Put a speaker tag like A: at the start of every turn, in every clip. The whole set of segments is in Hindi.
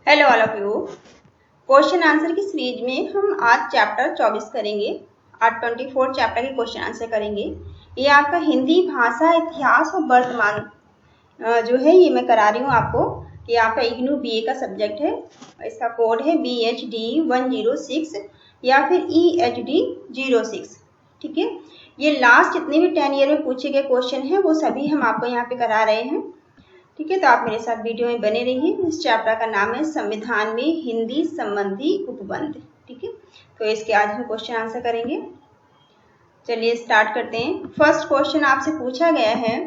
A: Hello all of you. Question answer की सीरीज में हम आज चैप्टर 24 करेंगे। आज 24 चैप्टर के क्वेश्चन आंसर करेंगे। ये आपका हिंदी भाषा इतिहास और वर्तमान जो है ये मैं करा रही हूँ आपको। ये आपका इग्नू बीए का सब्जेक्ट है। इसका कोड है BHD 106 या फिर EHD 06। ठीक है, ये लास्ट जितने भी 10 ईयर में पूछे गए क्वेश्चन हैं वो सभी हम आपको यहाँ पे करा रहे हैं। ठीक है, तो आप मेरे साथ वीडियो में बने रहिए। इस चैप्टर का नाम है संविधान में हिंदी संबंधी उपबंध। ठीक है, तो इसके आज हम क्वेश्चन आंसर करेंगे। चलिए स्टार्ट करते हैं। फर्स्ट क्वेश्चन आपसे पूछा गया है,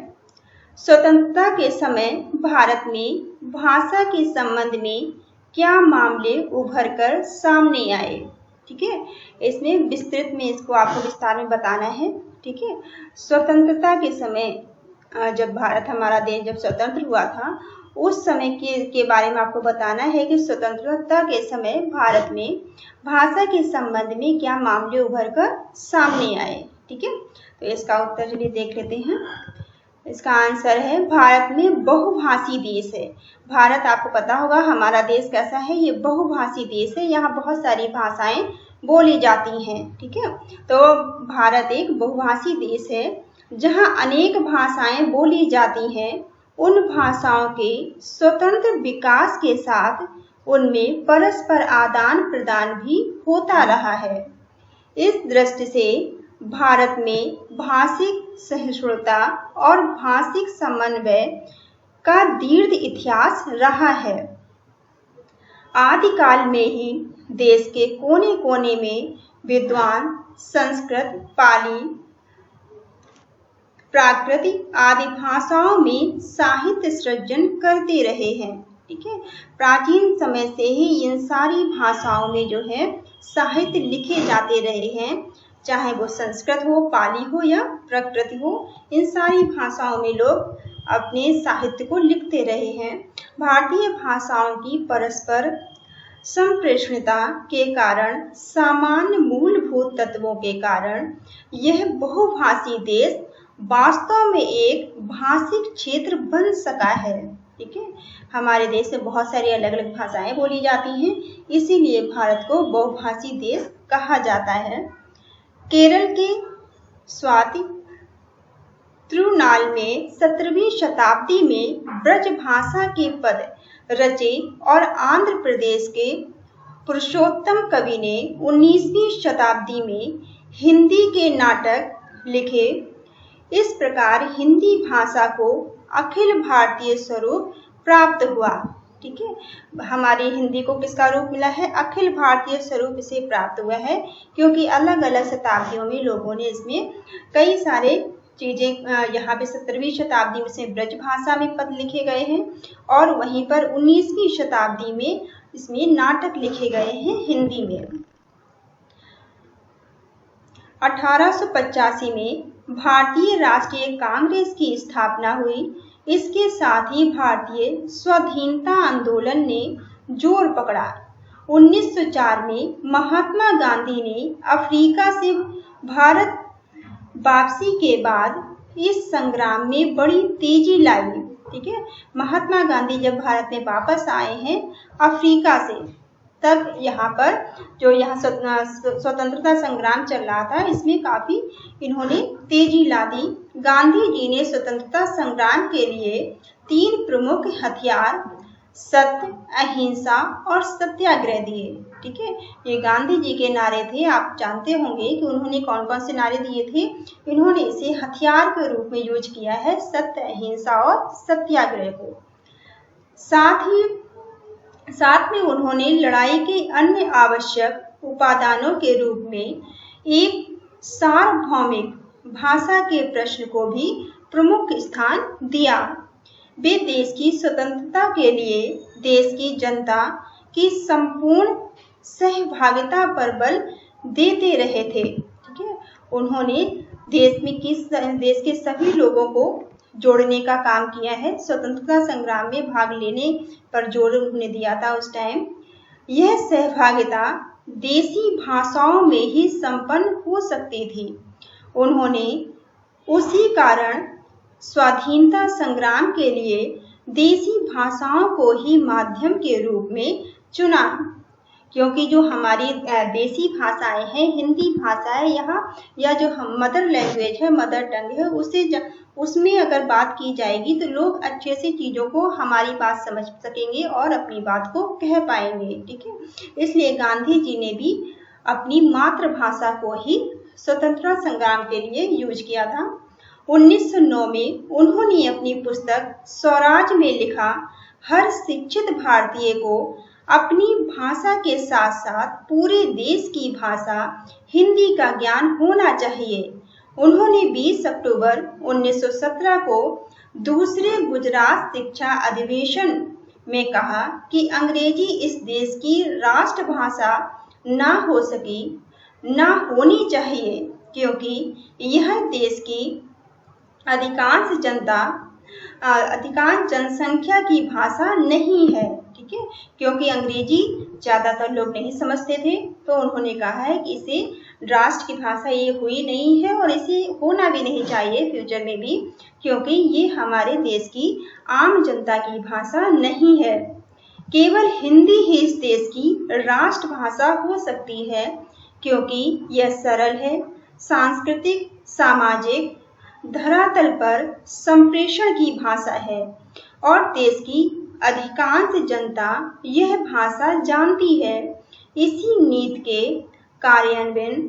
A: स्वतंत्रता के समय भारत में भाषा के संबंध में क्या मामले उभर कर सामने आए। ठीक है, इसमें विस्तृत में इसको आपको विस्तार में बताना है। ठीक है, स्वतंत्रता के समय जब भारत हमारा देश जब स्वतंत्र हुआ था उस समय के बारे में आपको बताना है कि स्वतंत्रता के समय भारत में भाषा के संबंध में क्या मामले उभर कर सामने आए। ठीक है, तो इसका उत्तर चलिए देख लेते हैं। इसका आंसर है भारत में बहुभाषी देश है। भारत आपको पता होगा हमारा देश कैसा है, ये बहुभाषी देश है। यहाँ बहुत सारी भाषाएं बोली जाती हैं। ठीक है, तो भारत एक बहुभाषी देश है जहाँ अनेक भाषाएं बोली जाती हैं। उन भाषाओं के स्वतंत्र विकास के साथ उनमें परस्पर आदान प्रदान भी होता रहा है। इस दृष्टि से भारत में भाषिक सहिष्णुता और भाषिक समन्वय का दीर्घ इतिहास रहा है। आदिकाल में ही देश के कोने कोने में विद्वान संस्कृत, पाली, प्राकृत आदि भाषाओं में साहित्य सृजन करते रहे हैं। ठीक है, प्राचीन समय से ही इन सारी भाषाओं में जो है साहित्य लिखे जाते रहे हैं, चाहे वो संस्कृत हो, पाली हो या प्राकृत हो। इन सारी भाषाओं में लोग अपने साहित्य को लिखते रहे हैं। भारतीय भाषाओं की परस्पर संप्रेषणता के कारण, सामान्य मूलभूत तत्वों के कारण यह बहुभाषी देश वास्तव में एक भाषिक क्षेत्र बन सका है। ठीक है, हमारे देश में बहुत सारी अलग अलग भाषाएं बोली जाती हैं, इसीलिए भारत को बहुभाषी देश कहा जाता है। केरल के स्वाति तिरुनाल में 17वीं शताब्दी में ब्रज भाषा के पद रचे और आंध्र प्रदेश के पुरुषोत्तम कवि ने 19वीं शताब्दी में हिंदी के नाटक लिखे। इस प्रकार हिंदी भाषा को अखिल भारतीय स्वरूप प्राप्त हुआ। ठीक है, हमारी हिंदी को किसका रूप मिला है? अखिल भारतीय स्वरूप इसे प्राप्त हुआ है, क्योंकि अलग अलग शताब्दियों में लोगों ने इसमें कई सारे चीज़ें, यहाँ पे 17वीं शताब्दी में से ब्रज भाषा में पद लिखे गए हैं और वहीं पर 19वीं शताब्दी में इसमें नाटक लिखे गए हैं हिंदी में। 1885 में भारतीय राष्ट्रीय कांग्रेस की स्थापना हुई। इसके साथ ही भारतीय स्वाधीनता आंदोलन ने जोर पकड़ा। 1904 में महात्मा गांधी ने अफ्रीका से भारत वापसी के बाद इस संग्राम में बड़ी तेजी लाई। ठीक है, महात्मा गांधी जब भारत में वापस आए हैं अफ्रीका से, तब यहाँ पर जो यहाँ स्वतंत्रता संग्राम चल रहा था इसमें काफ़ी इन्होंने तेजी ला दी। गांधी जी ने स्वतंत्रता संग्राम के लिए 3 प्रमुख हथियार सत्य, अहिंसा और सत्याग्रह दिए। ठीक है, ये गांधी जी के नारे थे। आप जानते होंगे कि उन्होंने कौन कौन से नारे दिए थे। इन्होंने इसे हथियार के रूप में यूज किया है, सत्य, अहिंसा और सत्याग्रह को। साथ में उन्होंने लड़ाई के अन्य आवश्यक उपादानों के रूप में एक सार्वभौमिक भाषा के प्रश्न को भी प्रमुख स्थान दिया। वे देश की स्वतंत्रता के लिए देश की जनता की संपूर्ण सहभागिता पर बल देते रहे थे। ठीक है, उन्होंने देश के सभी लोगों को जोड़ने का काम किया है। स्वतंत्रता संग्राम में भाग लेने पर जोर उन्होंने दिया था उस टाइम। यह सहभागिता देसी भाषाओं में ही संपन्न हो सकती थी। उन्होंने उसी कारण स्वाधीनता संग्राम के लिए देसी भाषाओं को ही माध्यम के रूप में चुना, क्योंकि जो हमारी देसी भाषाएं हैं, हिंदी भाषा है यहाँ, या जो हम मदर लैंग्वेज है, मदर टंग है, उसमें अगर बात की जाएगी तो लोग अच्छे से चीज़ों को, हमारी बात समझ सकेंगे और अपनी बात को कह पाएंगे। ठीक है, इसलिए गांधी जी ने भी अपनी मातृभाषा को ही स्वतंत्रता संग्राम के लिए यूज किया था। 1909 में उन्होंने अपनी पुस्तक स्वराज में लिखा, हर शिक्षित भारतीय को अपनी भाषा के साथ साथ पूरे देश की भाषा हिंदी का ज्ञान होना चाहिए। उन्होंने 20 अक्टूबर 1917 को दूसरे गुजरात शिक्षा अधिवेशन में कहा कि अंग्रेजी इस देश की राष्ट्रभाषा ना हो सकी, ना होनी चाहिए, क्योंकि यह देश की अधिकांश जनसंख्या की भाषा नहीं है। ठीक है, क्योंकि अंग्रेजी ज़्यादातर लोग नहीं समझते थे, तो उन्होंने कहा है कि इसे राष्ट्र की भाषा ये हुई नहीं है और इसे होना भी नहीं चाहिए फ्यूचर में भी, क्योंकि ये हमारे देश की आम जनता की भाषा नहीं है। केवल हिंदी ही इस देश की राष्ट्रभाषा हो सकती है, क्योंकि यह सरल है, सांस्कृतिक, सामाजिक धरातल पर संप्रेषण की भाषा है और देश की अधिकांश जनता यह भाषा जानती है। इसी नीति के कार्यान्वयन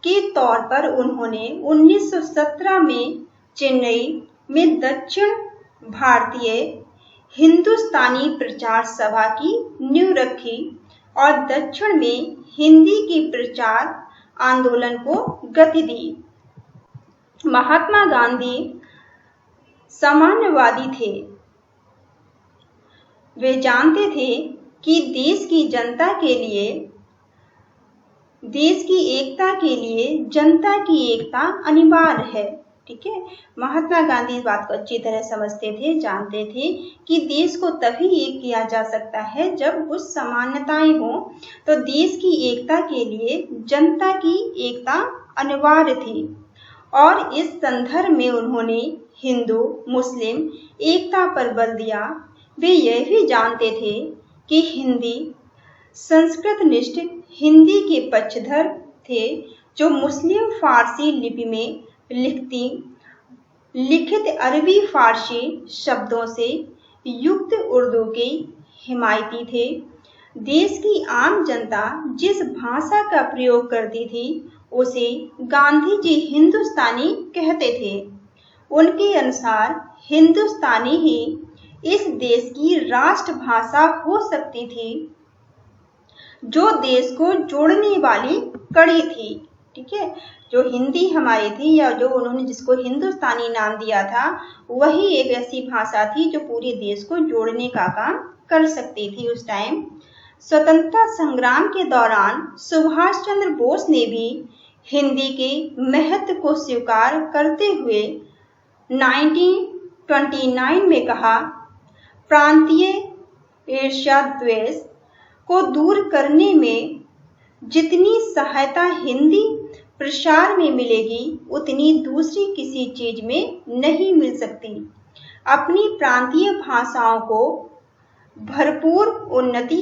A: के तौर पर उन्होंने 1917 में चेन्नई में दक्षिण भारतीय हिंदुस्तानी प्रचार सभा की नींव रखी और दक्षिण में हिंदी के प्रचार आंदोलन को गति दी। महात्मा गांधी साम्यवादी थे। वे जानते थे कि देश की जनता के लिए, देश की एकता के लिए जनता की एकता अनिवार्य है। ठीक है, महात्मा गांधी इस बात को अच्छी तरह समझते थे, जानते थे कि देश को तभी एक किया जा सकता है जब कुछ समानताएं हों, तो देश की एकता के लिए जनता की एकता अनिवार्य थी। और इस संदर्भ में उन्होंने हिंदू मुस्लिम एकता पर बल दिया। वे यह भी जानते थे कि हिंदी संस्कृत निष्ठ हिंदी के पक्षधर थे, जो मुस्लिम फारसी लिपि में लिखित अरबी फारसी शब्दों से युक्त उर्दू के हिमायती थे। देश की आम जनता जिस भाषा का प्रयोग करती थी उसे गांधी जी हिंदुस्तानी कहते थे। उनके अनुसार हिंदुस्तानी ही इस देश की राष्ट्रभाषा हो सकती थी, जो देश को जोड़ने वाली कड़ी थी। ठीक है, जो हिंदी हमारी थी, या जो उन्होंने जिसको हिंदुस्तानी नाम दिया था, वही एक ऐसी भाषा थी जो पूरे देश को जोड़ने का काम कर सकती थी उस टाइम। स्वतंत्रता संग्राम के दौरान सुभाष चंद्र बोस ने भी हिंदी के महत्व को स्वीकार करते हुए 1929 में कहा, प्रांतीय ईर्ष्या द्वेष को दूर करने में जितनी सहायता हिंदी प्रसार में मिलेगी, उतनी दूसरी किसी चीज में नहीं मिल सकती। अपनी प्रांतीय भाषाओं को भरपूर उन्नति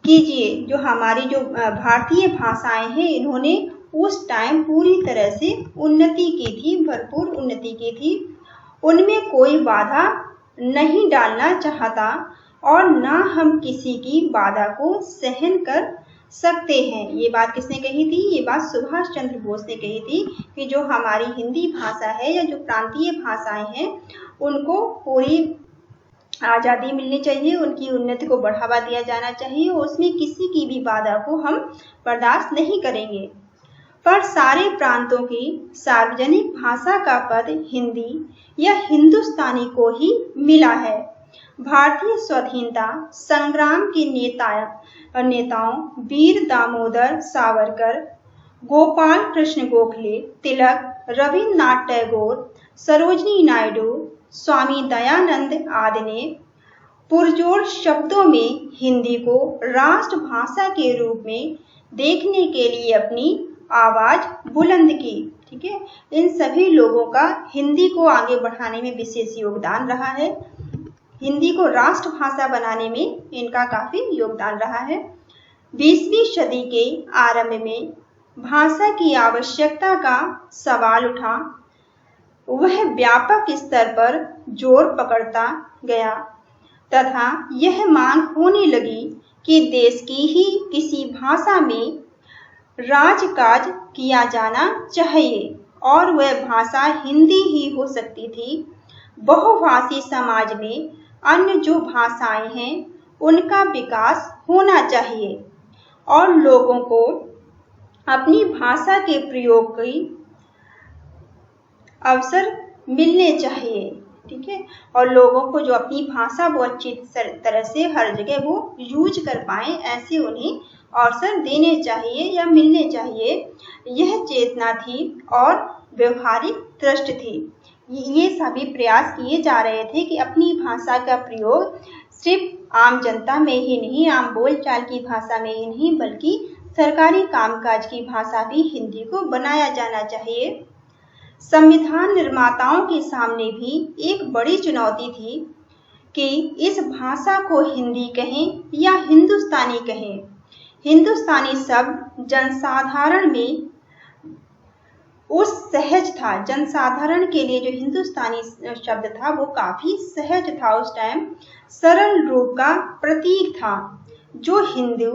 A: कीजिए। जो हमारी जो भारतीय भाषाएं हैं, इन्होंने उस टाइम पूरी तरह से उन्नति की थी, भरपूर उन्नति की थी। उनमें कोई बाधा नहीं डालना चाहता और ना हम किसी की बाधा को सहन कर सकते हैं। ये बात किसने कही थी? ये बात सुभाष चंद्र बोस ने कही थी कि जो हमारी हिंदी भाषा है या जो प्रांतीय भाषाएं हैं, उनको पूरी आज़ादी मिलनी चाहिए, उनकी उन्नति को बढ़ावा दिया जाना चाहिए, उसमें किसी की भी बाधा को हम बर्दाश्त नहीं करेंगे। पर सारे प्रांतों की सार्वजनिक भाषा का पद हिंदी या हिंदुस्तानी को ही मिला है। भारतीय स्वाधीनता संग्राम के नेताओं वीर दामोदर सावरकर, गोपाल कृष्ण गोखले, तिलक, रविन्द्रनाथ टैगोर, सरोजिनी नायडू, स्वामी दयानंद आदि ने पुरजोर शब्दों में हिंदी को राष्ट्रभाषा के रूप में देखने के लिए अपनी आवाज बुलंद की। ठीक है, इन सभी लोगों का हिंदी को आगे बढ़ाने में विशेष योगदान रहा है। हिंदी को राष्ट्रभाषा बनाने में इनका काफी योगदान रहा है। 20वीं सदी के आरंभ में भाषा की आवश्यकता का सवाल उठा। वह व्यापक स्तर पर जोर पकड़ता गया तथा यह मांग होने लगी कि देश की ही किसी भाषा में राजकाज किया जाना चाहिए और वह भाषा हिंदी ही हो सकती थी। बहुभाषी समाज में अन्य जो भाषाएं हैं उनका विकास होना चाहिए और लोगों को अपनी भाषा के प्रयोग की अवसर मिलने चाहिए। ठीक है, और लोगों को जो अपनी भाषा वो अच्छी तरह से हर जगह वो यूज कर पाए, ऐसे उन्हें अवसर देने चाहिए या मिलने चाहिए। यह चेतना थी और व्यवहारिक दृष्टि थी। ये सभी प्रयास किए जा रहे थे कि अपनी भाषा का प्रयोग सिर्फ आम जनता में ही नहीं, आम बोलचाल की भाषा में ही नहीं, बल्कि सरकारी कामकाज की भाषा भी हिंदी को बनाया जाना चाहिए। संविधान निर्माताओं के सामने भी एक बड़ी चुनौती थी कि इस भाषा को हिंदी कहें या हिंदुस्तानी कहें। हिंदुस्तानी शब्द जनसाधारण में उस सहज था, जनसाधारण के लिए जो हिंदुस्तानी शब्द था वो काफी सहज था, उस टाइम सरल रूप का प्रतीक था जो हिंदू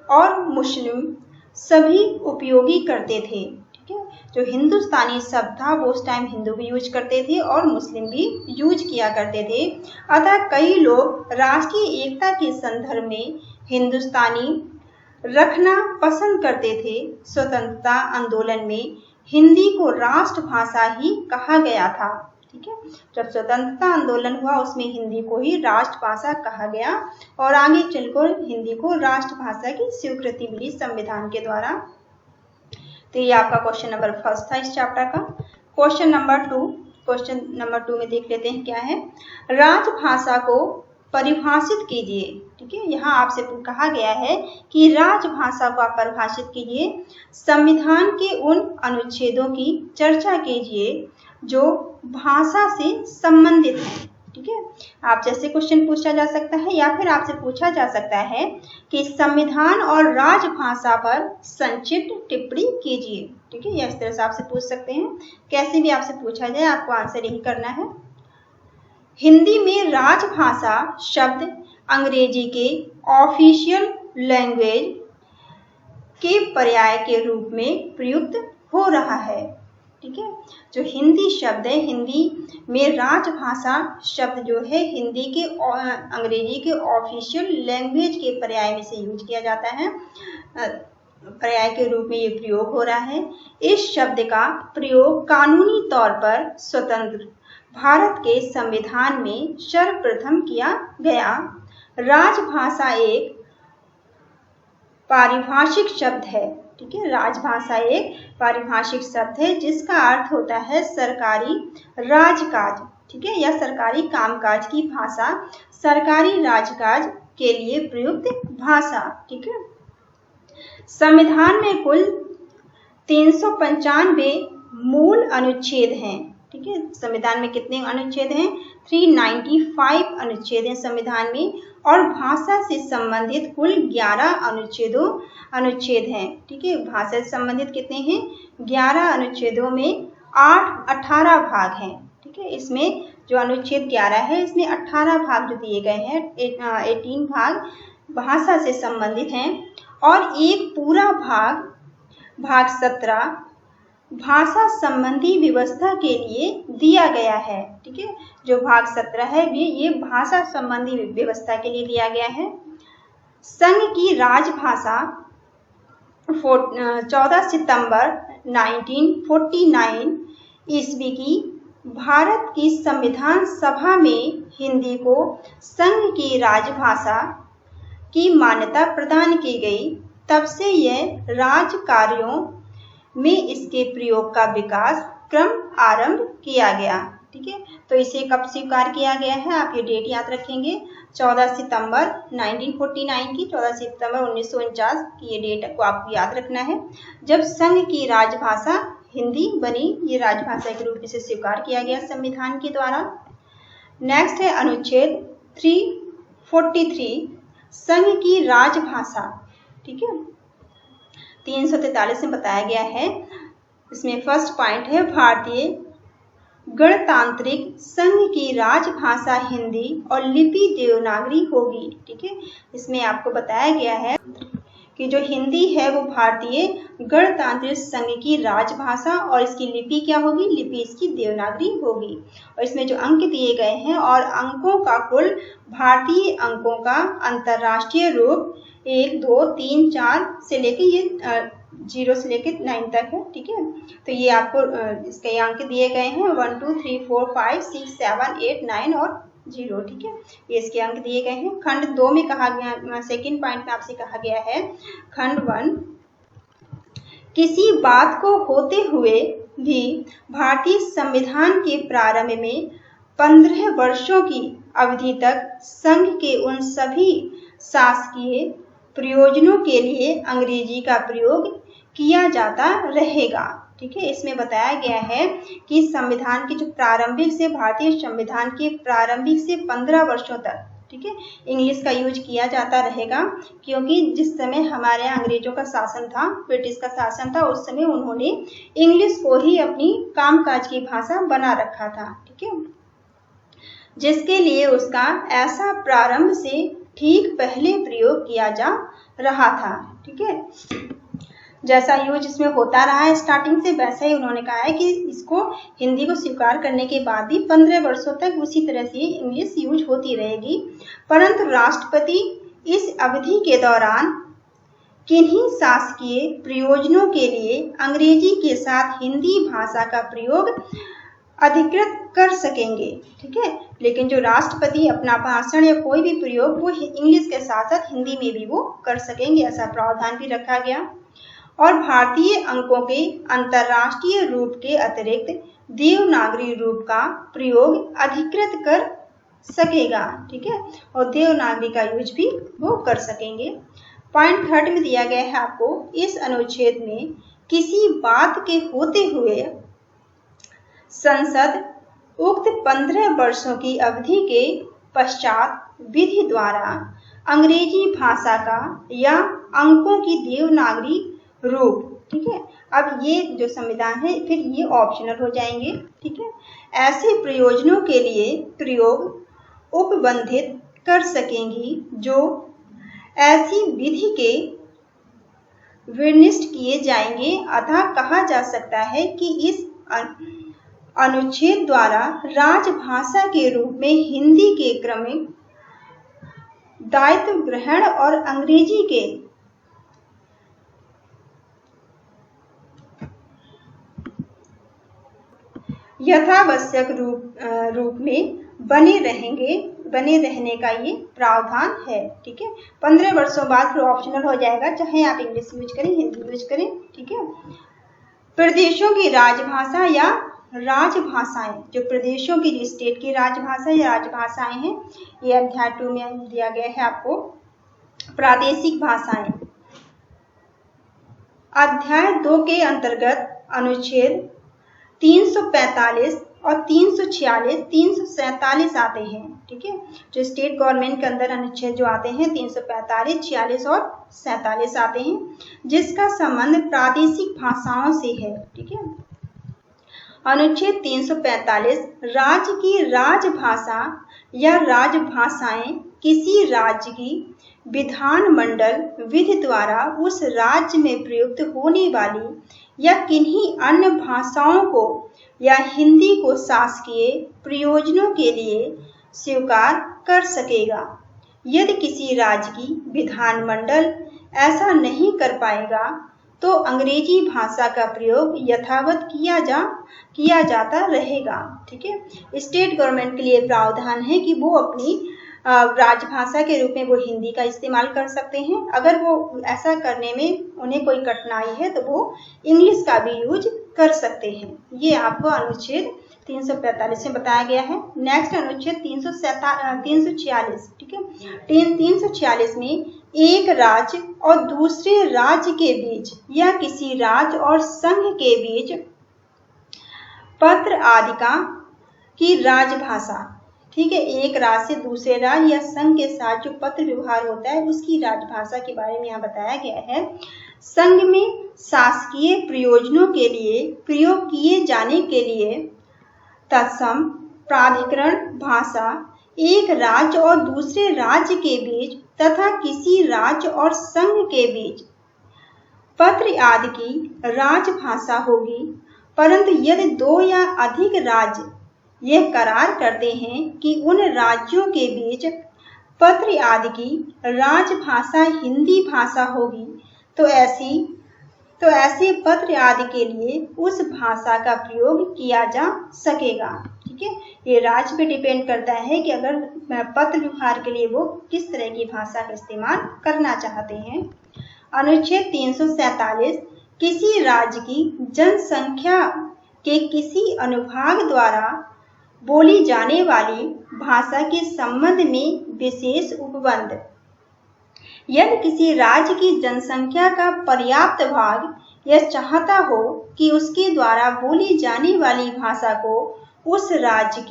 A: और मुस्लिम सभी उपयोगी करते थे। ठीक है, जो हिंदुस्तानी शब्द था वो उस टाइम हिंदू भी यूज करते थे और मुस्लिम भी यूज किया करते थे। अतः कई लोग राष्ट्रीय एकता के संदर्भ में हिंदुस्तानी रखना पसंद करते थे। स्वतंत्रता आंदोलन में हिंदी को राष्ट्रभाषा ही कहा गया था। ठीक है, जब स्वतंत्रता आंदोलन हुआ उसमें हिंदी को ही राष्ट्रभाषा कहा गया और आगे चलकर हिंदी को राष्ट्रभाषा की स्वीकृति मिली संविधान के द्वारा। तो ये आपका क्वेश्चन नंबर फर्स्ट था इस चैप्टर का। क्वेश्चन नंबर टू में देख लेते हैं क्या है। राजभाषा को परिभाषित कीजिए। ठीक है, यहाँ आपसे कहा गया है कि राजभाषा को आप परिभाषित कीजिए। संविधान के उन अनुच्छेदों की चर्चा कीजिए जो भाषा से संबंधित हैं। ठीक है, आप जैसे क्वेश्चन पूछा जा सकता है या फिर आपसे पूछा जा सकता है कि संविधान और राजभाषा पर संक्षिप्त टिप्पणी कीजिए। ठीक है, या इस तरह से आपसे पूछ सकते हैं, कैसे भी आपसे पूछा जाए आपको आंसर यही करना है। हिंदी में राजभाषा शब्द अंग्रेजी के ऑफिशियल लैंग्वेज के पर्याय के रूप में प्रयुक्त हो रहा है। ठीक है, जो हिंदी शब्द है, हिंदी में राजभाषा शब्द जो है हिंदी के अंग्रेजी के ऑफिशियल लैंग्वेज के पर्याय में से यूज किया जाता है, पर्याय के रूप में ये प्रयोग हो रहा है। इस शब्द का प्रयोग कानूनी तौर पर स्वतंत्र भारत के संविधान में सर्वप्रथम किया गया। राजभाषा एक पारिभाषिक शब्द है। ठीक है, राजभाषा एक पारिभाषिक शब्द है जिसका अर्थ होता है सरकारी राजकाज। ठीक है, या सरकारी कामकाज की भाषा, सरकारी राजकाज के लिए प्रयुक्त भाषा। ठीक है, संविधान में कुल 395 मूल अनुच्छेद हैं। ठीक है, संविधान में कितने अनुच्छेद हैं? 395 अनुच्छेद हैं संविधान में और भाषा से संबंधित कुल 11 अनुच्छेद हैं। ठीक है, भाषा से संबंधित कितने हैं? 11 अनुच्छेदों में 18 भाग हैं। ठीक है, इसमें जो अनुच्छेद 11 है इसमें 18 भाग जो दिए गए हैं, 18 भाग भाषा से संबंधित हैं और एक पूरा भाग 17 भाषा संबंधी व्यवस्था के लिए दिया गया है। ठीक है, जो भाग 17 है ये भाषा संबंधी व्यवस्था के लिए दिया गया है। संघ की राजभाषा 14 सितंबर 1949 ईस्वी की भारत की संविधान सभा में हिंदी को संघ की राजभाषा की मान्यता प्रदान की गई। तब से यह राज कार्यों में इसके प्रयोग का विकास क्रम आरंभ किया गया। ठीक है, तो इसे कब स्वीकार किया गया है आप ये डेट याद रखेंगे, 14 सितंबर 1949 की, 14 सितंबर 1949 की ये डेट को आपको याद रखना है जब संघ की राजभाषा हिंदी बनी। ये राजभाषा के रूप में स्वीकार किया गया संविधान के द्वारा। नेक्स्ट है अनुच्छेद 343 संघ की राजभाषा, ठीक है। 343 में बताया गया है, इसमें फर्स्ट पॉइंट है भारतीय गणतांत्रिक संघ की राजभाषा हिंदी और लिपि देवनागरी होगी, ठीक है। इसमें आपको बताया गया है कि जो हिंदी है वो भारतीय गणतांत्रिक संघ की राजभाषा और इसकी लिपि क्या होगी, लिपि इसकी देवनागरी होगी। और इसमें जो अंक दिए गए हैं और अंकों का कुल भारतीय अंकों का अंतर्राष्ट्रीय रूप 1, 2, 3, 4 से लेके ये 0 से लेके 9 तक है, ठीक है। तो ये आपको इसके अंक दिए गए हैं 1, 2, 3, 4, 5, 6, 7, 8, 9 और 0, ठीक है। ये इसके अंक दिए गए हैं। खंड 2 में कहा गया, सेकंड पॉइंट में आपसे कहा गया है, खंड 1 किसी बात को होते हुए भी भारतीय संविधान के प्रारंभ में 15 वर्षों की अवधि तक संघ के उन सभी शासकीय प्रयोजनों के लिए अंग्रेजी का प्रयोग किया जाता रहेगा, ठीक है। इसमें बताया गया है कि संविधान की जो प्रारंभिक से भारतीय संविधान के प्रारंभिक से 15 वर्षों तक, ठीक है, इंग्लिश का यूज किया जाता रहेगा, क्योंकि जिस समय हमारे यहाँ अंग्रेजों का शासन था, ब्रिटिश का शासन था, उस समय उन्होंने इंग्लिश को ही अपनी कामकाज की भाषा बना रखा था, ठीक है, जिसके लिए उसका ऐसा प्रारंभ से ठीक पहले प्रयोग किया जा रहा था, ठीक है। जैसा यूज इसमें होता रहा है स्टार्टिंग से, वैसा ही उन्होंने कहा है कि इसको हिंदी को स्वीकार करने के बाद भी 15 वर्षों तक उसी तरह से इंग्लिश यूज होती रहेगी। परंतु राष्ट्रपति इस अवधि के दौरान किन्हीं शासकीय प्रयोजनों के लिए अंग्रेजी के साथ हिंदी भाषा का प्रयोग अधिकृत कर सकेंगे, ठीक है। लेकिन जो राष्ट्रपति अपना भाषण या कोई भी प्रयोग वो इंग्लिश के साथ साथ हिंदी में भी वो कर सकेंगे, ऐसा प्रावधान भी रखा गया। और भारतीय अंकों के अंतर्राष्ट्रीय रूप के अतिरिक्त देवनागरी रूप का प्रयोग अधिकृत कर सकेगा, ठीक है, और देवनागरी का यूज भी वो कर सकेंगे। पॉइंट 3 में दिया गया है आपको, इस अनुच्छेद में किसी बात के होते हुए संसद उक्त 15 वर्षों की अवधि के पश्चात विधि द्वारा अंग्रेजी भाषा का या अंकों की देवनागरी रूप, ठीक है। अब ये जो संविधान है फिर ये ऑप्शनल हो जाएंगे, ठीक है, ऐसे प्रयोजनों के लिए प्रयोग उपबंधित कर सकेंगी जो ऐसी विधि के विनिष्ट किए जाएंगे। अतः कहा जा सकता है कि इस अनुच्छेद द्वारा राजभाषा के रूप में हिंदी के क्रमिक दायित्व ग्रहण और अंग्रेजी के यथावश्यक रूप में बने रहने का ये प्रावधान है, ठीक है। 15 वर्षों बाद फिर ऑप्शनल हो जाएगा, चाहे आप इंग्लिश यूज करें, हिंदी यूज करें, ठीक है। प्रदेशों की राजभाषा या राजभाषाएं, जो प्रदेशों की स्टेट की राजभाषा या राजभाषाएं हैं, ये अध्याय 2 में दिया गया है आपको। प्रादेशिक भाषाएं, अध्याय 2 के अंतर्गत अनुच्छेद 345 और 346, 347 आते हैं, ठीक है। जो स्टेट गवर्नमेंट के अंदर अनुच्छेद जो आते हैं 345, 46 और 47 आते हैं, जिसका संबंध प्रादेशिक भाषाओं से है, ठीक है। अनुच्छेद 345 राज्य की राजभाषा या राजभाषाएं किसी राज्य की विधानमंडल विधि द्वारा उस राज्य में प्रयुक्त होने वाली या किन्हीं अन्य भाषाओं को या हिंदी को शासकीय प्रयोजनों के लिए स्वीकार कर सकेगा। यदि किसी राज्य की विधानमंडल ऐसा नहीं कर पाएगा तो अंग्रेजी भाषा का प्रयोग यथावत किया जाता रहेगा, ठीक है। स्टेट गवर्नमेंट के लिए प्रावधान है कि वो अपनी राजभाषा के रूप में वो हिंदी का इस्तेमाल कर सकते हैं। अगर वो ऐसा करने में उन्हें कोई कठिनाई है तो वो इंग्लिश का भी यूज कर सकते हैं। ये आपको अनुच्छेद 345 में बताया गया है। नेक्स्ट अनुच्छेद 346, ठीक है। 346 में एक राज्य और दूसरे राज्य के बीच या किसी राज्य और संघ के बीच पत्र आदि की राजभाषा, ठीक है, एक राज्य से दूसरे राज्य या संघ के साथ जो पत्र व्यवहार होता है उसकी राजभाषा के बारे में यहाँ बताया गया है। संघ में शासकीय प्रयोजनों के लिए प्रयोग किए जाने के लिए तत्सम प्राधिकरण भाषा एक राज्य और दूसरे राज्य के बीच तथा किसी राज्य और संघ के बीच पत्र आदि की राजभाषा होगी। परंतु यदि दो या अधिक राज्य यह करार करते हैं कि उन राज्यों के बीच पत्र आदि की राजभाषा हिंदी भाषा होगी, तो ऐसे पत्र आदि के लिए उस भाषा का प्रयोग किया जा सकेगा। ठीक है, ये राज्य पे डिपेंड करता है कि अगर पत्र व्यवहार के लिए वो किस तरह की भाषा का इस्तेमाल करना चाहते हैं। अनुच्छेद 347 किसी राज्य की जनसंख्या के किसी अनुभाग द्वारा बोली जाने वाली भाषा के संबंध में विशेष उपबंध। यदि किसी राज्य की जनसंख्या का पर्याप्त भाग यह चाहता हो कि उसके द्वारा बोली जाने वाली भाषा को उस राज्य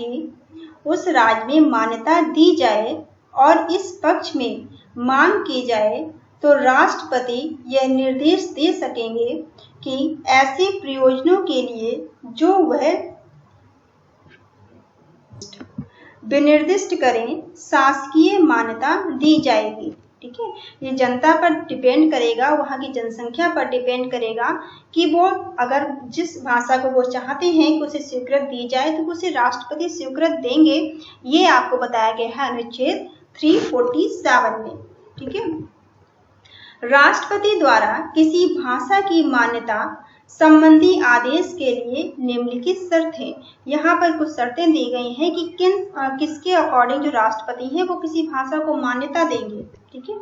A: में मान्यता दी जाए और इस पक्ष में मांग की जाए, तो राष्ट्रपति यह निर्देश दे सकेंगे कि ऐसे प्रयोजनों के लिए जो वह विनिर्दिष्ट करें शासकीय मान्यता दी जाएगी। ठीक है, ये जनता पर डिपेंड करेगा, वहाँ की जनसंख्या पर डिपेंड करेगा कि वो अगर जिस भाषा को वो चाहते हैं कि उसे स्वीकृत दी जाए तो उसे राष्ट्रपति स्वीकृत देंगे। ये आपको बताया गया है अनुच्छेद 347 में। ठीक है, राष्ट्रपति द्वारा किसी भाषा की मान्यता संबंधी आदेश के लिए निम्नलिखित शर्तें, यहाँ पर कुछ शर्तें दी गई हैं कि किसके अकॉर्डिंग जो राष्ट्रपति हैं वो किसी भाषा को मान्यता देंगे। ठीक है,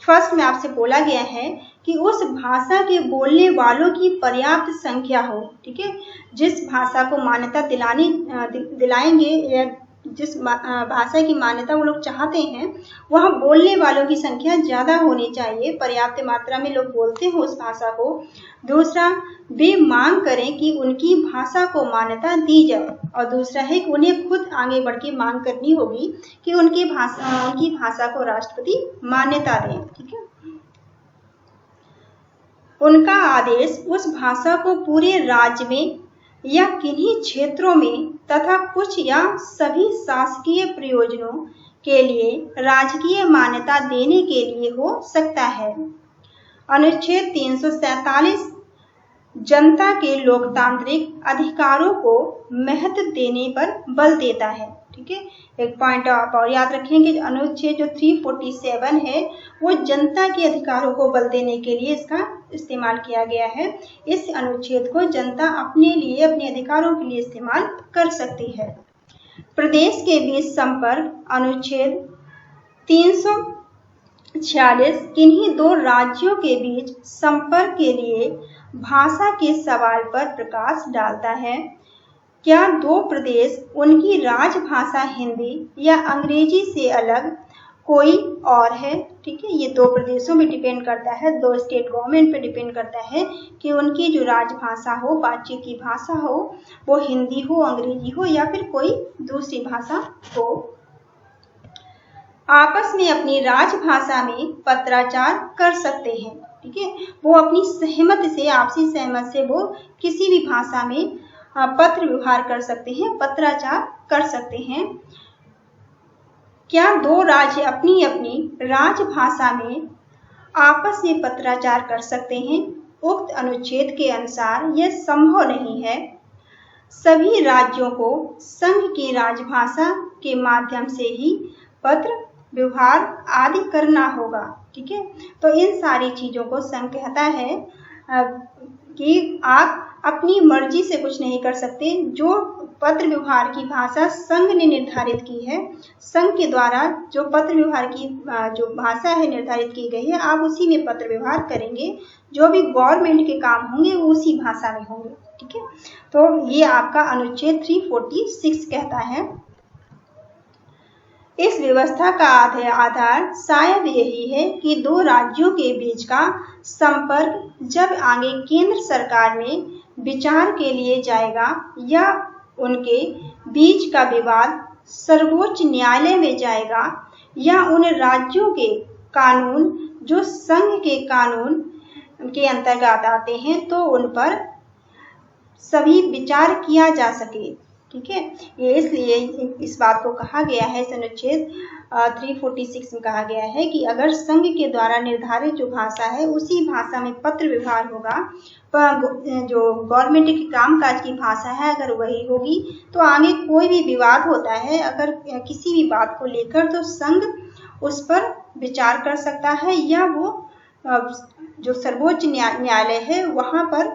A: फर्स्ट में आपसे बोला गया है कि उस भाषा के बोलने वालों की पर्याप्त संख्या हो। ठीक है, जिस भाषा को मान्यता दिलाएंगे या जिस भाषा की मान्यता वो लोग चाहते हैं वहाँ बोलने वालों की संख्या ज़्यादा होनी चाहिए, पर्याप्त मात्रा में लोग बोलते हो उस भाषा को। दूसरा, वे मांग करें कि उनकी भाषा को मान्यता दी जाए, और दूसरा है कि उन्हें खुद आगे बढ़ के मांग करनी होगी कि उनकी भाषा को राष्ट्रपति मान्यता दें। ठीक है, उनका आदेश उस भाषा को पूरे राज्य में या किन्हीं क्षेत्रों में तथा कुछ या सभी शासकीय प्रयोजनों के लिए राजकीय मान्यता देने के लिए हो सकता है। अनुच्छेद 347 जनता के लोकतांत्रिक अधिकारों को महत्व देने पर बल देता है। ठीक है, एक पॉइंट आप और याद रखें कि अनुच्छेद जो 347 है वो जनता के अधिकारों को बल देने के लिए इसका इस्तेमाल किया गया है। इस अनुच्छेद को जनता अपने लिए अपने अधिकारों के लिए इस्तेमाल कर सकती है। प्रदेश के बीच संपर्क अनुच्छेद 346 किन्हीं दो राज्यों के बीच संपर्क के लिए भाषा के सवाल पर प्रकाश डालता है। क्या दो प्रदेश उनकी राजभाषा हिंदी या अंग्रेजी से अलग कोई और है? ठीक है, ये दो प्रदेशों में डिपेंड करता है, दो स्टेट गवर्नमेंट पे डिपेंड करता है कि उनकी जो राजभाषा हो, बातचीत की भाषा हो, वो हिंदी हो, अंग्रेजी हो या फिर कोई दूसरी भाषा हो। आपस में अपनी राजभाषा में पत्राचार कर सकते हैं। ठीक है, वो अपनी सहमति से, आपसी सहमति से वो किसी भी भाषा में पत्र व्यवहार कर सकते हैं, पत्राचार कर सकते हैं। क्या दो राज्य अपनी अपनी राजभाषा में आपस में पत्राचार कर सकते हैं? उक्त अनुच्छेद के अनुसार यह संभव नहीं है। सभी राज्यों को संघ की राजभाषा के माध्यम से ही पत्र व्यवहार आदि करना होगा। ठीक है, तो इन सारी चीज़ों को संघ कहता है कि आप अपनी मर्जी से कुछ नहीं कर सकते। जो पत्र व्यवहार की भाषा संघ ने निर्धारित की है, संघ के द्वारा जो पत्र व्यवहार की जो भाषा है निर्धारित की गई है, आप उसी में पत्र व्यवहार करेंगे। जो भी गवर्नमेंट के काम होंगे वो उसी भाषा में होंगे। ठीक है, तो ये आपका अनुच्छेद 346 कहता है। इस व्यवस्था का आधार शायद यही है कि दो राज्यों के बीच का संपर्क जब आगे केंद्र सरकार में विचार के लिए जाएगा या उनके बीच का विवाद सर्वोच्च न्यायालय में जाएगा या उन राज्यों के कानून जो संघ के कानून के अंतर्गत आते हैं तो उन पर सभी विचार किया जा सके। ठीक है, ये इसलिए इस बात को कहा गया है, अनुच्छेद 346 में कहा गया है कि अगर संघ के द्वारा निर्धारित जो भाषा है उसी भाषा में पत्र व्यवहार होगा, पर जो गवर्नमेंट की कामकाज की भाषा है अगर वही होगी तो आगे कोई भी विवाद होता है अगर किसी भी बात को लेकर तो संघ उस पर विचार कर सकता है या वो जो सर्वोच्च न्यायालय है वहाँ पर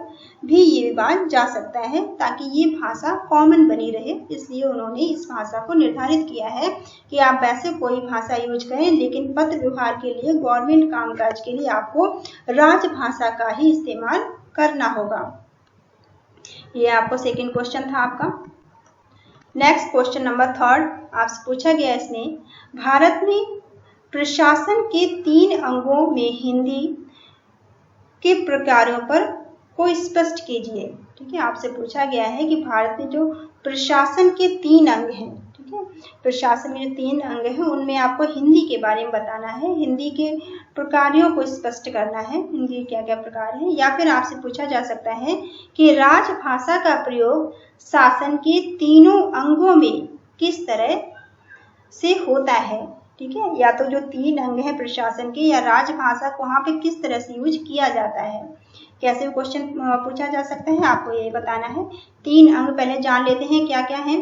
A: भी ये विवाद जा सकता है, ताकि ये भाषा कॉमन बनी रहे। इसलिए उन्होंने इस भाषा को निर्धारित किया है कि आप वैसे कोई भाषा यूज करें, लेकिन पत्र व्यवहार के लिए, गवर्नमेंट कामकाज के लिए आपको राजभाषा का ही इस्तेमाल करना होगा। ये आपको सेकंड क्वेश्चन था आपका। नेक्स्ट क्वेश्चन नंबर 3 आपसे पूछा गया इसमें, भारत में प्रशासन के 3 अंगों में हिंदी के प्रकारों पर को स्पष्ट कीजिए। ठीक है, आपसे पूछा गया है कि भारत में जो प्रशासन के 3 अंग हैं, ठीक है, प्रशासन में जो 3 अंग हैं उनमें आपको हिंदी के बारे में बताना है, हिंदी के प्रकारों को स्पष्ट करना है, हिंदी क्या क्या प्रकार है। या फिर आपसे पूछा जा सकता है कि राजभाषा का प्रयोग शासन के 3 अंगों में किस तरह से होता है। ठीक है, या तो जो 3 अंग हैं प्रशासन के या राजभाषा को वहाँ पे किस तरह से यूज किया जाता है, कैसे क्वेश्चन पूछा जा सकता है, आपको ये बताना है। 3 अंग पहले जान लेते हैं क्या क्या हैं।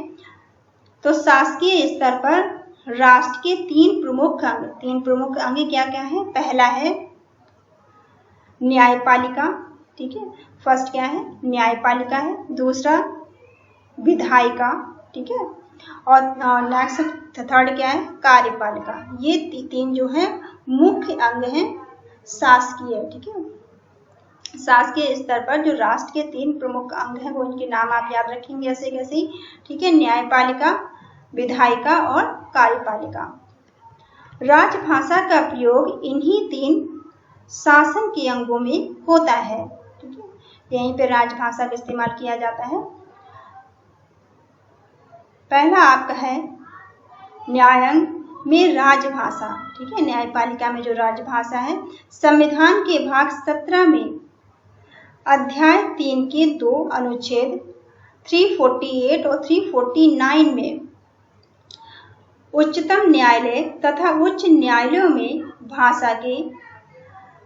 A: तो शासकीय स्तर पर राष्ट्र के 3 प्रमुख अंग, 3 प्रमुख अंग क्या क्या है। पहला है न्यायपालिका। ठीक है, फर्स्ट क्या है, न्यायपालिका है। दूसरा विधायिका। ठीक है, और नेक्स्ट थर्ड क्या है, कार्यपालिका। ये 3 जो है मुख्य अंग हैं शासकीय। ठीक है, शासकीय स्तर पर जो राष्ट्र के 3 प्रमुख अंग हैं वो इनके नाम आप याद रखेंगे ऐसे कैसे। ठीक है, न्यायपालिका, विधायिका और कार्यपालिका। राजभाषा का प्रयोग इन्हीं 3 शासन के अंगों में होता है। ठीक है, यहीं पे राजभाषा का इस्तेमाल किया जाता है। पहला आपका है न्यायांग में राजभाषा। ठीक है, न्यायपालिका में जो राजभाषा है, संविधान के भाग 17 में अध्याय 3 के 2 अनुच्छेद 348 और 349 में उच्चतम न्यायालय तथा उच्च न्यायालयों में भाषा के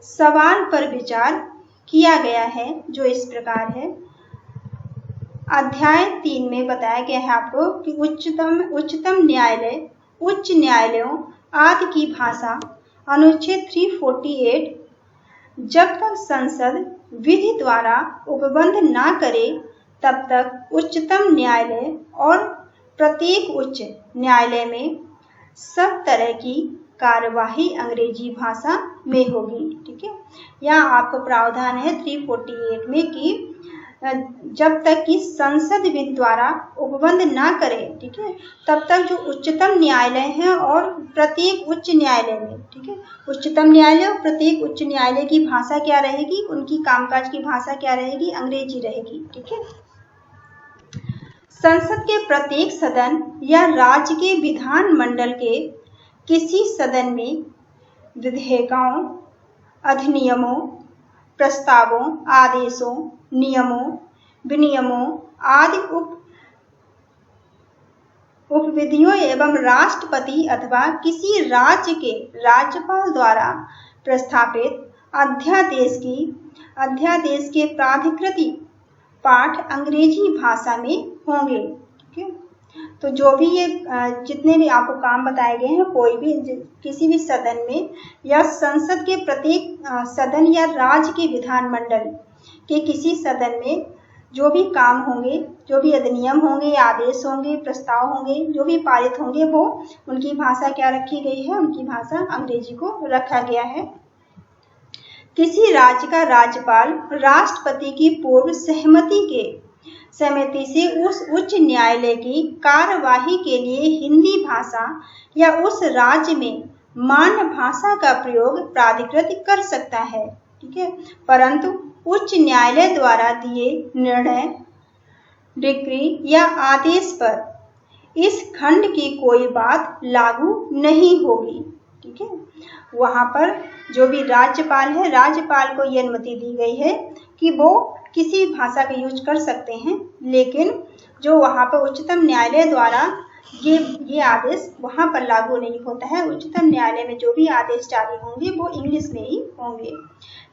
A: सवाल पर विचार किया गया है, जो इस प्रकार है। अध्याय 3 में बताया गया है आपको कि उच्चतम न्यायालय, उच्च न्यायालयों आदि की भाषा। अनुच्छेद 348, जब तक संसद विधि द्वारा उपबंध न करे तब तक उच्चतम न्यायालय और प्रत्येक उच्च न्यायालय में सब तरह की कार्यवाही अंग्रेजी भाषा में होगी। ठीक है, यहाँ आपको प्रावधान है 348 में कि जब तक कि संसद विधि द्वारा उपबंध ना करे, ठीक है, तब तक जो उच्चतम न्यायालय है और प्रत्येक उच्च न्यायालय में, ठीक है, उच्चतम न्यायालय और प्रत्येक उच्च न्यायालय की भाषा क्या रहेगी, उनकी कामकाज की भाषा क्या रहेगी, अंग्रेजी रहेगी। ठीक है, संसद के प्रत्येक सदन या राज्य के विधान मंडल के किसी सदन में विधेयकों, अधिनियमों, प्रस्तावों, आदेशों, नियमों, विनियमों आदि उपविधियों एवं राष्ट्रपति अथवा किसी राज्य के राज्यपाल द्वारा प्रस्तावित अध्यादेश के प्राधिकृत पाठ अंग्रेजी भाषा में होंगे। ठीक है, तो जो भी ये जितने भी आपको काम बताए गए हैं, कोई भी किसी भी सदन में या संसद के प्रत्येक सदन या राज्य के विधानमंडल के किसी सदन में जो भी काम होंगे, जो भी अधिनियम होंगे, आदेश होंगे, प्रस्ताव होंगे, जो भी पारित होंगे, वो उनकी भाषा क्या रखी गई है, उनकी भाषा अंग्रेजी को रखा गया है। किसी राज्य का राज्यपाल राष्ट्रपति की पूर्व सहमति से उस उच्च न्यायालय की कार्यवाही के लिए हिंदी भाषा या उस राज्य में मान्य भाषा का प्रयोग प्राधिकृत कर सकता है। ठीक है, परंतु उच्च न्यायालय द्वारा दिए निर्णय, डिक्री या आदेश पर इस खंड की कोई बात लागू नहीं होगी। ठीक है, वहां पर जो भी राज्यपाल है, राज्यपाल को ये अनुमति दी गई है कि वो किसी भाषा का यूज कर सकते हैं, लेकिन जो वहां पर उच्चतम न्यायालय द्वारा ये आदेश वहां पर लागू नहीं होता है। उच्चतम न्यायालय में जो भी आदेश जारी होंगे वो इंग्लिश में ही होंगे।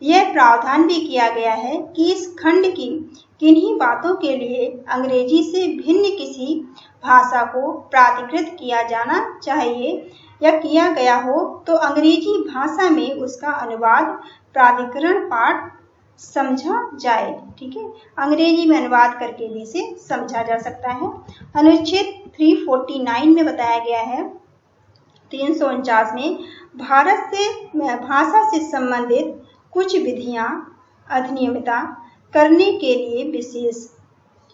A: यह प्रावधान भी किया गया है कि इस खंड की किन्हीं बातों के लिए अंग्रेजी से भिन्न किसी भाषा को प्राधिकृत किया जाना चाहिए या किया गया हो तो अंग्रेजी भाषा में उसका अनुवाद प्राधिकरण पाठ समझा जाए। ठीक है, अंग्रेजी में अनुवाद करके भी इसे समझा जा सकता है। अनुच्छेद 349 में बताया गया है, 349 में भाषा से संबंधित कुछ विधियां अधिनियमिता करने के लिए विशेष,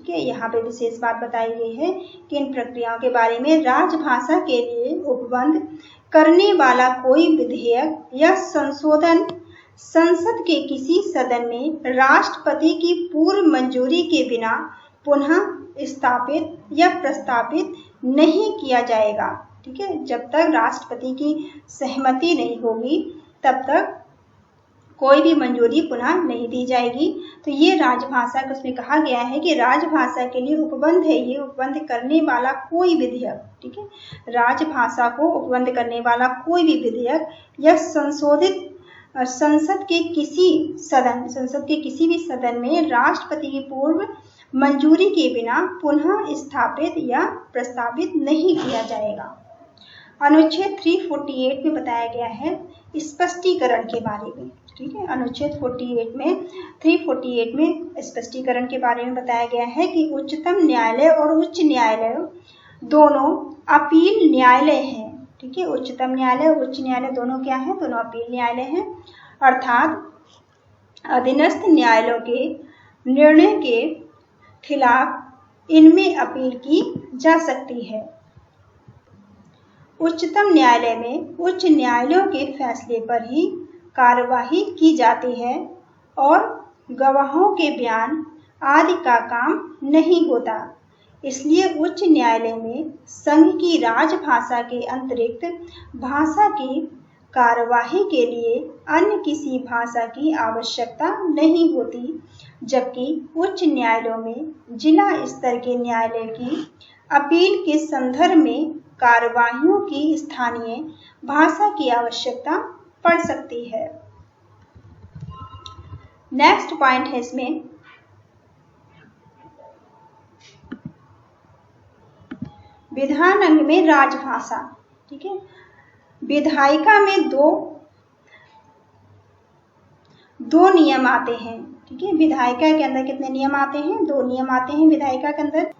A: ठीक है, यहाँ पे विशेष बात बताई गई है कि इन प्रक्रियाओं के बारे में राजभाषा के लिए उपबंध करने वाला कोई विधेयक या संशोधन संसद के किसी सदन में राष्ट्रपति की पूर्व मंजूरी के बिना पुनः स्थापित या प्रस्तावित नहीं किया जाएगा। ठीक है, जब तक राष्ट्रपति की सहमति नहीं होगी तब तक कोई भी मंजूरी पुनः नहीं दी जाएगी। तो ये राजभाषा का उसमें कहा गया है कि राजभाषा के लिए उपबंध है, ये उपबंध करने वाला कोई विधेयक, ठीक है, राजभाषा को उपबंध करने वाला कोई भी विधेयक या संशोधित संसद के किसी भी सदन में राष्ट्रपति की पूर्व मंजूरी के बिना पुनः स्थापित या प्रस्तावित नहीं किया जाएगा। अनुच्छेद 348 में बताया गया है स्पष्टीकरण के बारे में। ठीक है, अनुच्छेद 348 में स्पष्टीकरण के बारे में बताया गया है कि उच्चतम न्यायालय और उच्च न्यायालय दोनों अपील न्यायालय हैं। ठीक है, उच्चतम न्यायालय और उच्च न्यायालय दोनों क्या है? दोनों अपील न्यायालय हैं, अर्थात अधीनस्थ न्यायालयों के निर्णय के खिलाफ इनमें अपील की जा सकती है। उच्चतम न्यायालय में उच्च न्यायालयों के फैसले पर ही कार्यवाही की जाती है और गवाहों के बयान आदि का काम नहीं होता। इसलिए उच्च न्यायालय में संघ की राजभाषा के अतिरिक्त भाषा की कार्यवाही के लिए अन्य किसी भाषा की आवश्यकता नहीं होती, जबकि उच्च न्यायालयों में जिला स्तर के न्यायालय की अपील के संदर्भ में कार्यवाहियों की स्थानीय भाषा की आवश्यकता पड़ सकती है। नेक्स्ट पॉइंट है इसमें विधान अंग में राजभाषा। ठीक है, विधायिका में दो नियम आते हैं। ठीक है, विधायिका के अंदर कितने नियम आते हैं? 2 नियम आते हैं विधायिका के अंदर।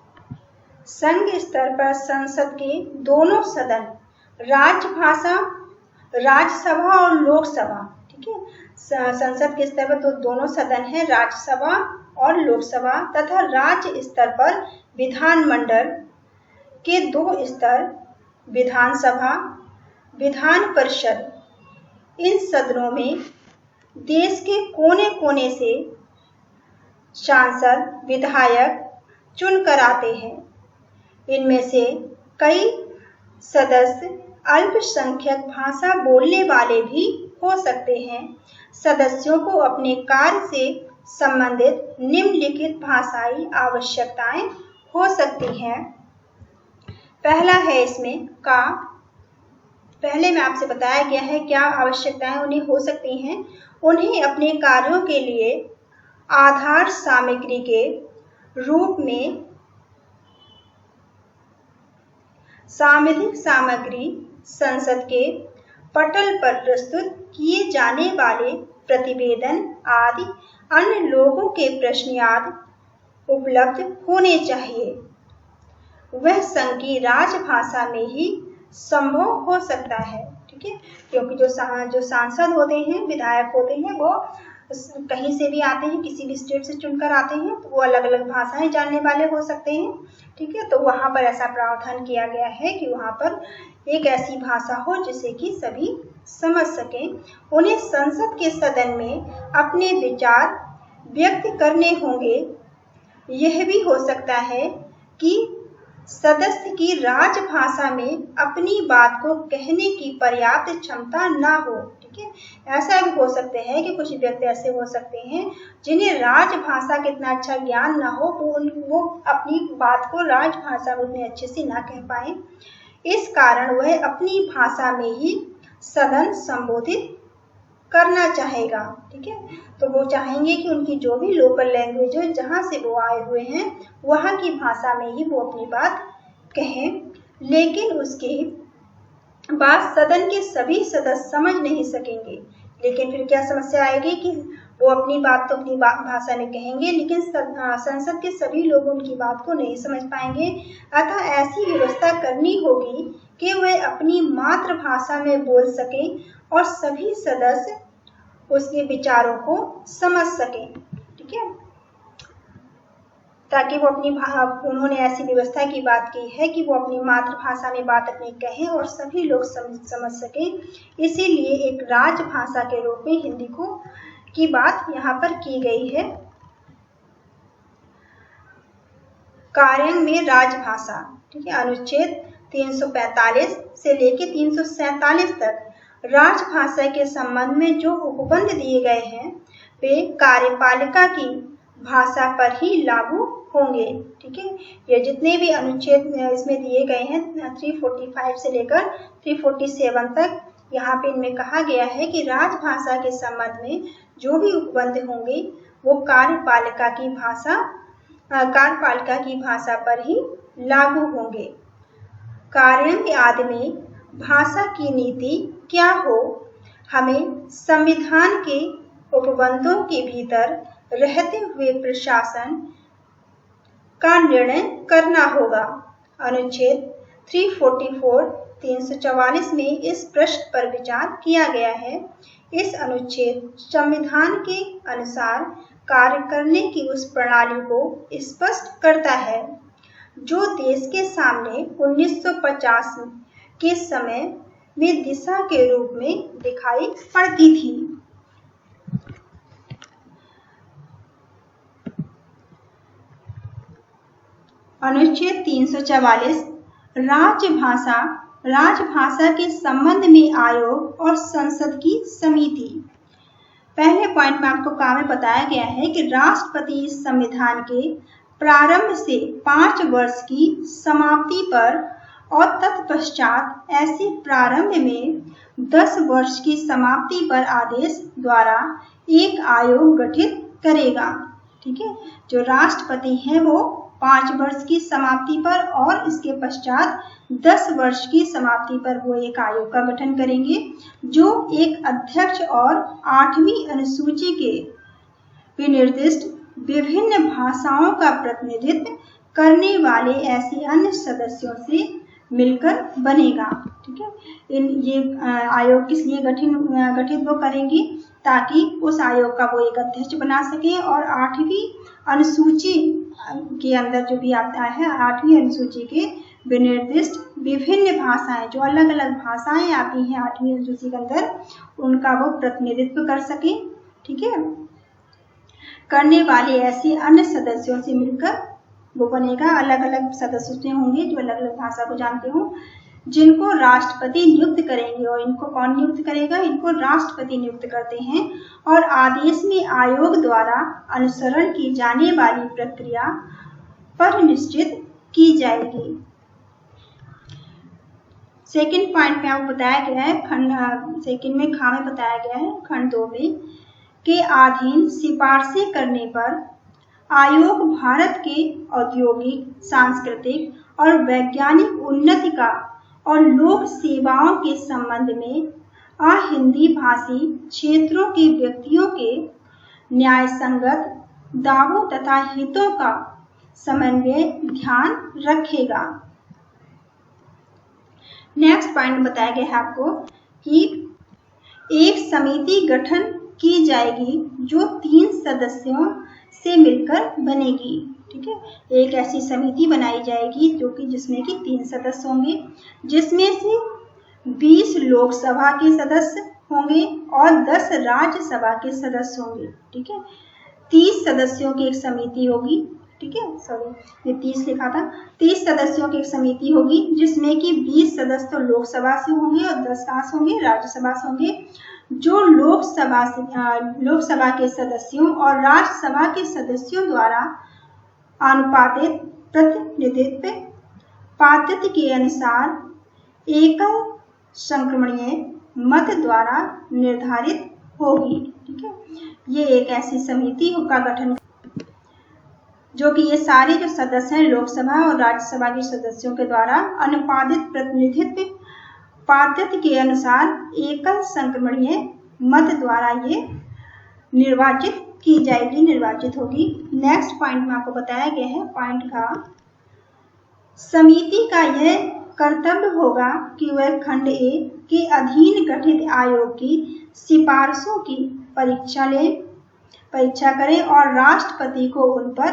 A: संघ स्तर पर संसद के दोनों सदन राजभाषा, राज्यसभा और लोकसभा। ठीक है, संसद के स्तर पर तो दोनों सदन हैं, राज्यसभा और लोकसभा, तथा राज्य स्तर पर विधानमंडल के 2 स्तर विधानसभा, विधान परिषद। इन सदनों में देश के कोने कोने से सांसद, विधायक चुनकर आते हैं। इनमें से कई सदस्य अल्पसंख्यक भाषा बोलने वाले भी हो सकते हैं। सदस्यों को अपने कार्य से संबंधित निम्नलिखित भाषाई आवश्यकताएं हो सकती हैं। पहला है इसमें का, पहले में आपसे बताया गया है क्या आवश्यकताएं उन्हें हो सकती हैं। उन्हें अपने कार्यों के लिए आधार सामग्री के रूप में सांविधिक सामग्री, संसद के पटल पर प्रस्तुत किए जाने वाले प्रतिवेदन आदि अन्य लोगों के प्रश्न आदि उपलब्ध होने चाहिए। वह संघ की राजभाषा में ही संभव हो सकता है। ठीक है, क्योंकि जो सांसद होते हैं, विधायक होते हैं, वो कहीं से भी आते हैं, किसी भी स्टेट से चुनकर आते हैं, तो वो अलग अलग भाषाएं जानने वाले हो सकते हैं। ठीक है, तो वहाँ पर ऐसा प्रावधान किया गया है कि वहाँ पर एक ऐसी भाषा हो जिसे कि सभी समझ सकें। उन्हें संसद के सदन में अपने विचार व्यक्त करने होंगे। यह भी हो सकता है कि सदस्य की राजभाषा में अपनी बात को कहने की पर्याप्त क्षमता ना हो। ठीक है, ऐसा भी हो सकते हैं कि कुछ व्यक्ति ऐसे हो सकते हैं जिन्हें राजभाषा का इतना अच्छा ज्ञान ना हो, तो वो अपनी बात को राजभाषा में उतने अच्छे से ना कह पाए। इस कारण वह अपनी भाषा में ही सदन संबोधित करना चाहेगा। ठीक है, तो वो चाहेंगे कि उनकी जो भी लोकल लैंग्वेज है, जहाँ से वो आए हुए हैं, वहाँ की भाषा में ही वो अपनी बात कहें। लेकिन उसके बाद सदन के सभी सदस्य समझ नहीं सकेंगे। लेकिन फिर क्या समस्या आएगी कि वो अपनी बात तो अपनी भाषा में कहेंगे, लेकिन संसद के सभी लोग उनकी बात को नहीं समझ पाएंगे। अतः ऐसी व्यवस्था करनी होगी कि वह अपनी मातृभाषा में बोल सकें और सभी सदस्य उसके विचारों को समझ सकें। ठीक है, ताकि वो उन्होंने ऐसी व्यवस्था की बात की है कि वो अपनी मातृभाषा में बात अपनी कहें और सभी लोग समझ सकें। इसीलिए एक राजभाषा के रूप में हिंदी की बात यहाँ पर की गई है। कार्यान्वयन में राजभाषा। ठीक है, अनुच्छेद 345 से लेकर 347 तक राजभाषा के संबंध में जो उपबंध दिए गए हैं वे कार्यपालिका की भाषा पर ही लागू होंगे। ठीक है, ये जितने भी अनुच्छेद इसमें दिए गए हैं 345 से लेकर 347 तक, यहाँ पे इनमें कहा गया है कि राजभाषा के संबंध में जो भी उपबंध होंगे वो कार्यपालिका की भाषा पर ही लागू होंगे। कार्यान्वयन आदि में भाषा की नीति क्या हो, हमें संविधान के उपबंधों के भीतर रहते हुए प्रशासन का निर्णय करना होगा। अनुच्छेद 344 344 में इस प्रश्न पर विचार किया गया है। इस अनुच्छेद संविधान के अनुसार कार्य करने की उस प्रणाली को स्पष्ट करता है जो देश के सामने 1950 के समय में दिशा के रूप में दिखाई पड़ती थी। अनुच्छेद 344 राजभाषा के संबंध में आयोग और संसद की समिति। पहले पॉइंट में आपको काम में बताया गया है कि राष्ट्रपति इस संविधान के प्रारंभ से 5 वर्ष की समाप्ति पर और तत्पश्चात ऐसे प्रारंभ में 10 वर्ष की समाप्ति पर आदेश द्वारा एक आयोग गठित करेगा। ठीक है, जो राष्ट्रपति हैं वो 5 वर्ष की समाप्ति पर और इसके पश्चात 10 वर्ष की समाप्ति पर वो एक आयोग का गठन करेंगे जो एक अध्यक्ष और 8वीं अनुसूची के विनिर्दिष्ट विभिन्न भाषाओं का प्रतिनिधित्व करने वाले ऐसे अन्य सदस्यों से मिलकर बनेगा। ठीक है, ये आयोग किस लिए गठित वो करेंगे ताकि उस आयोग का वो एक अध्यक्ष बना सके और 8वीं अनुसूची के अंदर जो भी आता है 8वीं अनुसूची के विनिर्दिष्ट विभिन्न भाषाएं, जो अलग अलग भाषाएं आती हैं 8वीं अनुसूची के अंदर, उनका वो प्रतिनिधित्व कर सके। ठीक है, करने वाले ऐसे अन्य सदस्यों से मिलकर वो बनेगा। अलग अलग सदस्य होंगे जो अलग अलग भाषा को जानते हों, जिनको राष्ट्रपति नियुक्त करेंगे। और इनको कौन नियुक्त करेगा? इनको राष्ट्रपति नियुक्त करते हैं और आदेश में आयोग द्वारा अनुसरण की जाने वाली प्रक्रिया पर निश्चित की जाएगी। सेकंड पॉइंट में आपको बताया गया है, खंड सेकंड में खा में बताया गया है खंड 2 में के अधीन सिफारिशें करने पर आयोग भारत के औद्योगिक, सांस्कृतिक और वैज्ञानिक उन्नति का और लोक सेवाओं के संबंध में अहिंदी भाषी क्षेत्रों के व्यक्तियों के न्याय संगत दावों तथा हितों का समन्वय ध्यान रखेगा। नेक्स्ट पॉइंट बताया गया है आपको कि एक समिति गठन की जाएगी जो 3 सदस्यों से मिलकर बनेगी। ठीक है, एक ऐसी समिति बनाई जाएगी जो कि जिसमें कि 3 सदस्य होंगे, जिसमें से 20 लोकसभा के सदस्य होंगे और 10 राज्यसभा के सदस्य होंगे। ठीक है, 30 सदस्यों की एक समिति होगी ठीक है, सॉरी ये 30 लिखा था। 30 सदस्यों की एक समिति होगी जिसमें कि 20 सदस्य तो लोकसभा से होंगे और 10 कहाँ से होंगे, राज्यसभा से होंगे। जो लोकसभा के सदस्यों और राज्यसभा के सदस्यों द्वारा अनुपातित प्रतिनिधित्व पात्रता के अनुसार एकल संक्रमणीय मत द्वारा निर्धारित होगी। ठीक है, ये एक ऐसी समिति का गठन जो कि ये सारे जो सदस्य हैं लोकसभा और राज्यसभा के सदस्यों के द्वारा अनुपातित प्रतिनिधित्व पात्रता के अनुसार एकल संक्रमणीय मत द्वारा ये निर्वाचित की जाएगी, निर्वाचित होगी। नेक्स्ट पॉइंट में आपको बताया गया है पॉइंट का, समिति का यह कर्तव्य होगा कि वह खंड ए के अधीन गठित आयोग की सिफारिशों की परीक्षा करें और राष्ट्रपति को उन पर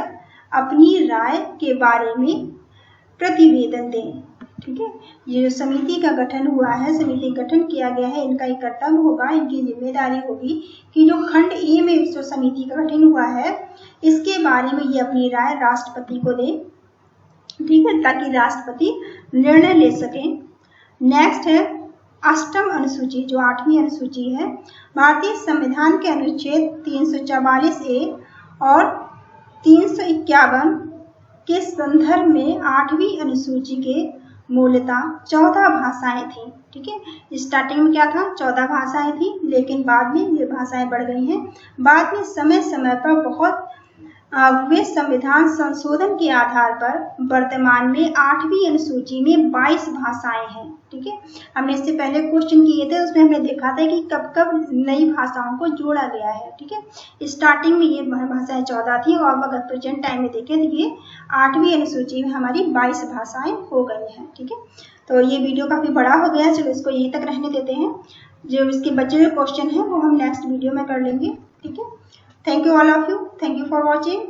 A: अपनी राय के बारे में प्रतिवेदन दें। ठीक है, ये जो समिति का गठन हुआ है, समिति गठन किया गया है, इनका एक कर्तव्य होगा, इनकी जिम्मेदारी होगी कि जो खंड ए में जो समिति का गठन हुआ है इसके बारे में ये अपनी राय राष्ट्रपति को दें। ठीक है, ताकि राष्ट्रपति निर्णय ले सकें। नेक्स्ट है अष्टम अनुसूची, जो 8वीं अनुसूची है। भारतीय संविधान के अनुच्छेद 344 ए और 351 के संदर्भ में 8वीं अनुसूची के मूलतः 14 भाषाएं थी। ठीक है, स्टार्टिंग में क्या था, 14 भाषाएं थी, लेकिन बाद में ये भाषाएं बढ़ गई हैं। बाद में समय समय पर बहुत वे संविधान संशोधन के आधार पर वर्तमान में 8वीं अनुसूची में 22 भाषाएं हैं। ठीक है, हमने इससे पहले क्वेश्चन किए थे, उसमें हमने देखा था कि कब कब नई भाषाओं को जोड़ा गया है। ठीक है, स्टार्टिंग में ये भाषाएं 14 थी और अगर प्रेजेंट टाइम में देखें तो ये 8वीं अनुसूची में हमारी 22 भाषाएं हो गई हैं। ठीक है, तो ये वीडियो काफी बड़ा हो गया, चलो इसको यहीं तक रहने देते हैं। जो इसके बचे हुए क्वेश्चन है वो हम नेक्स्ट वीडियो में कर लेंगे। ठीक है, thank you all of you, thank you for watching.